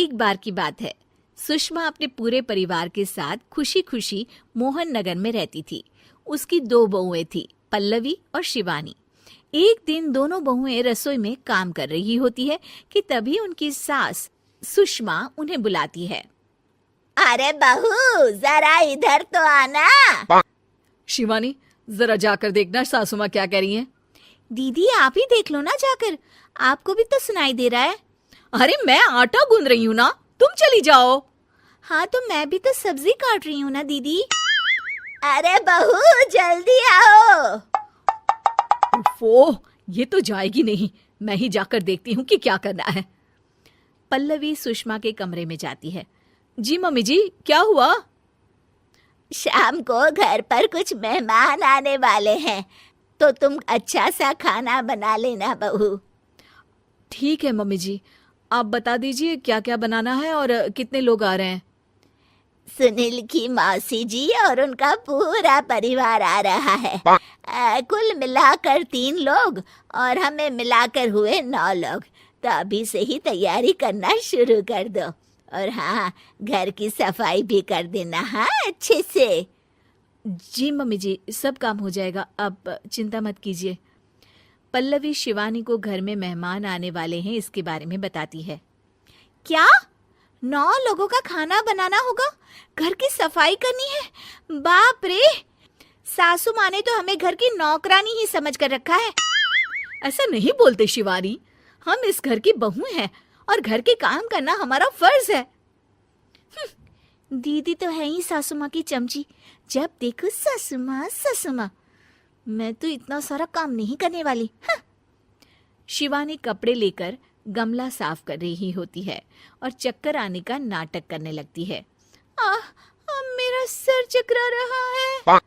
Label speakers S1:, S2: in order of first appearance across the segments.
S1: एक बार की बात है। सुषमा अपने पूरे परिवार के साथ खुशी खुशी मोहन नगर में रहती थी। उसकी 2 बहुएं थी, पल्लवी और शिवानी। एक दिन दोनों बहुएं रसोई में काम कर रही होती है कि तभी उनकी सास सुषमा उन्हें बुलाती है।
S2: अरे बहू, जरा इधर तो आना।
S3: शिवानी, जरा जाकर देखना सासू माँ क्या कह रही हैं।
S1: दीदी आप ही देख लो ना जाकर, आपको भी तो सुनाई दे रहा है।
S3: अरे मैं आटा गूंद रही हूँ ना, तुम चली जाओ।
S1: हाँ तो मैं भी तो सब्जी काट रही हूँ ना दीदी।
S2: अरे बहू, जल्दी आओ।
S3: उफ़ो, ये तो जाएगी नहीं। मैं ही जाकर देखती हूँ कि क्या करना है।
S1: पल्लवी सुषमा के कमरे में जाती है। जी मम्मी जी, क्या हुआ?
S2: शाम को घर पर कुछ मेहमान आने वाले हैं, तो तुम अच्छा सा खाना बना लेना बहू।
S3: ठीक है मम्मी जी, आप बता दीजिए क्या क्या बनाना है और कितने लोग आ रहे हैं।
S2: सुनील की मौसी जी और उनका पूरा परिवार आ रहा है। कुल मिलाकर 3 लोग और हमें मिलाकर हुए 9 लोग। तो अभी से ही तैयारी करना शुरू कर दो। और हाँ, घर की सफाई भी कर देना, हाँ, अच्छे से।
S1: जी मम्मी जी, सब काम हो जाएगा, आप चिंता मत कीजिए। पल्लवी शिवानी को घर में मेहमान आने वाले हैं इसके बारे में बताती है। क्या 9 लोगों का खाना बनाना होगा, घर की सफाई करनी है? बाप रे, सासू माँ ने तो हमें घर की नौकरानी ही समझ कर रखा है।
S3: ऐसा नहीं बोलते शिवानी, हम इस घर की बहू हैं और घर के काम करना हमारा फर्ज है।
S1: दीदी तो है ही सासू माँ की चमची, जब देखो सासू माँ सासू माँ। मैं तो इतना सारा काम नहीं करने वाली। शिवानी कपड़े लेकर गमला साफ कर रही होती है और चक्कर आने का नाटक करने लगती है। मेरा सर चकरा रहा है।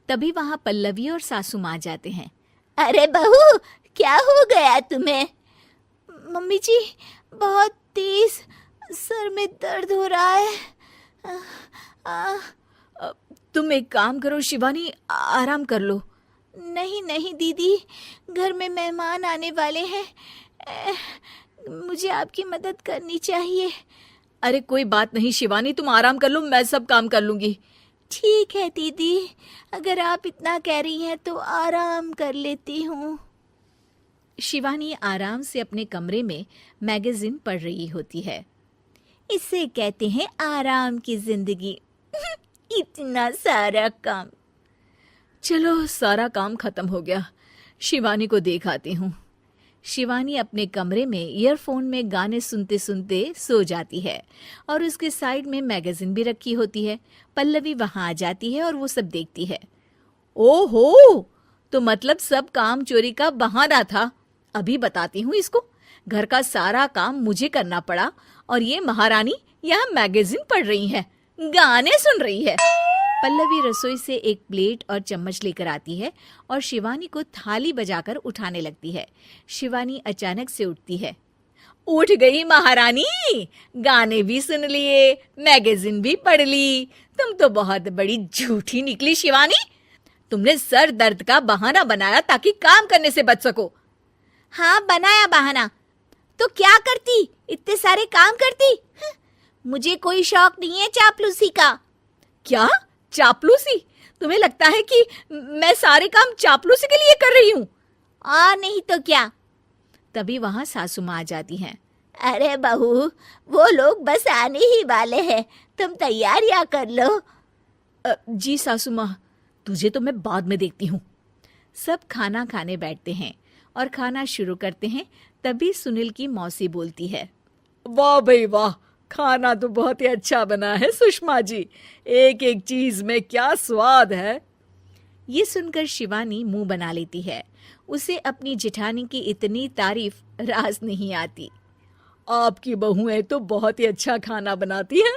S1: तभी वहां पल्लवी और सासू माँ जाते हैं।
S2: अरे बहू, क्या हो गया तुम्हें?
S1: मम्मी जी, बहुत तेज सर में दर्द हो रहा है।
S3: तुम एक काम करो शिवानी, आराम कर लो।
S1: नहीं नहीं दीदी, घर में मेहमान आने वाले हैं, मुझे आपकी मदद करनी चाहिए।
S3: अरे कोई बात नहीं शिवानी, तुम आराम कर लो, मैं सब काम कर लूंगी।
S1: ठीक है दीदी, अगर आप इतना कह रही हैं तो आराम कर लेती हूँ। शिवानी आराम से अपने कमरे में मैगजीन पढ़ रही होती है। इसे कहते हैं आराम की जिंदगी। इतना सारा काम।
S3: चलो सारा काम खत्म हो गया, शिवानी को देख आती हूँ।
S1: शिवानी अपने कमरे में ईयरफोन में गाने सुनते सुनते सो जाती है और उसके साइड में मैगजीन भी रखी होती है। पल्लवी वहां आ जाती है और वो सब देखती है।
S3: ओहो, तो मतलब सब काम चोरी का बहाना था। अभी बताती हूँ इसको। घर का सारा काम मुझे करना पड़ा और ये महारानी यहाँ मैगजीन पढ़ रही है, गाने सुन रही है।
S1: पल्लवी रसोई से एक प्लेट और चम्मच लेकर आती है और शिवानी को थाली बजाकर उठाने लगती है। शिवानी अचानक से उठती है।
S3: उठ गई महारानी, गाने भी सुन लिए, मैगजीन भी पढ़ ली। तुम तो बहुत बड़ी झूठी निकली शिवानी। तुमने सर दर्द का बहाना बनाया ताकि काम करने से बच सको।
S1: हाँ, बनाया बहाना, तो क्या करती, इतने सारे काम करती। मुझे कोई शौक नहीं है चापलूसी का।
S3: क्या चापलूसी? तुम्हें लगता है कि मैं सारे काम चापलूसी के लिए कर रही हूँ?
S1: और नहीं तो क्या। तभी वहां सासू माँ आ जाती हैं।
S2: अरे बहू, वो लोग बस आने ही वाले हैं, तुम तैयारियां कर लो।
S3: जी सासू माँ, तुझे तो मैं बाद में देखती हूँ।
S1: सब खाना खाने बैठते हैं और खाना शुरू करते हैं। तभी सुनील की मौसी बोलती है।
S3: वाह भाई वाह, खाना तो बहुत ही अच्छा बना है सुषमा जी, एक एक चीज में क्या स्वाद है।
S1: ये सुनकर शिवानी मुंह बना लेती है। उसे अपनी जेठानी की इतनी तारीफ रास नहीं आती।
S3: आपकी बहुएं तो बहुत ही अच्छा खाना बनाती हैं।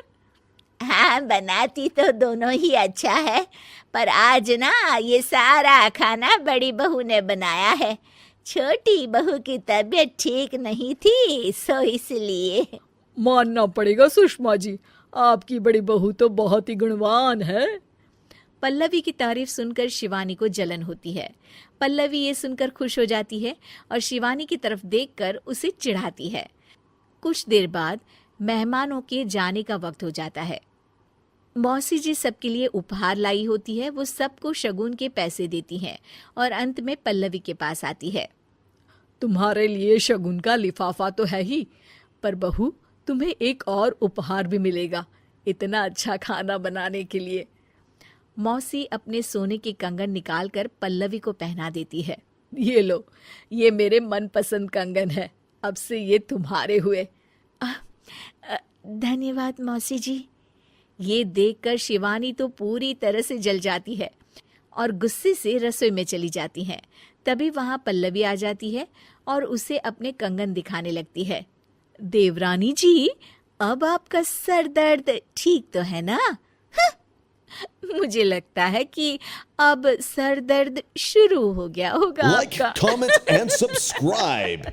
S2: हाँ, बनाती तो दोनों ही अच्छा है, पर आज ना ये सारा खाना बड़ी बहू ने बनाया है। छोटी बहू की तबीयत ठीक नहीं थी, सो इसलिए।
S3: मानना पड़ेगा सुषमा जी, आपकी बड़ी बहू तो बहुत ही गुणवान है।
S1: पल्लवी की तारीफ सुनकर शिवानी को जलन होती है। पल्लवी ये सुनकर खुश हो जाती है और शिवानी की तरफ देखकर उसे चिढ़ाती है। कुछ देर बाद मेहमानों के जाने का वक्त हो जाता है। मौसी जी सबके लिए उपहार लाई होती है। वो सबको शगुन के पैसे देती हैं और अंत में पल्लवी के पास आती है।
S3: तुम्हारे लिए शगुन का लिफाफा तो है ही, पर बहू तुम्हें एक और उपहार भी मिलेगा इतना अच्छा खाना बनाने के लिए।
S1: मौसी अपने सोने के कंगन निकालकर पल्लवी को पहना देती है।
S3: ये लो, ये मेरे मनपसंद कंगन है, अब से ये तुम्हारे हुए।
S1: धन्यवाद मौसी जी। ये देखकर शिवानी तो पूरी तरह से जल जाती है और गुस्से से रसोई में चली जाती है। तभी वहां पल्लवी आ जाती है और उसे अपने कंगन दिखाने लगती है। देवरानी जी, अब आपका सर दर्द ठीक तो है ना? मुझे लगता है कि अब सर दर्द शुरू हो गया होगा
S4: Like,
S1: आपका।
S4: comment, and subscribe.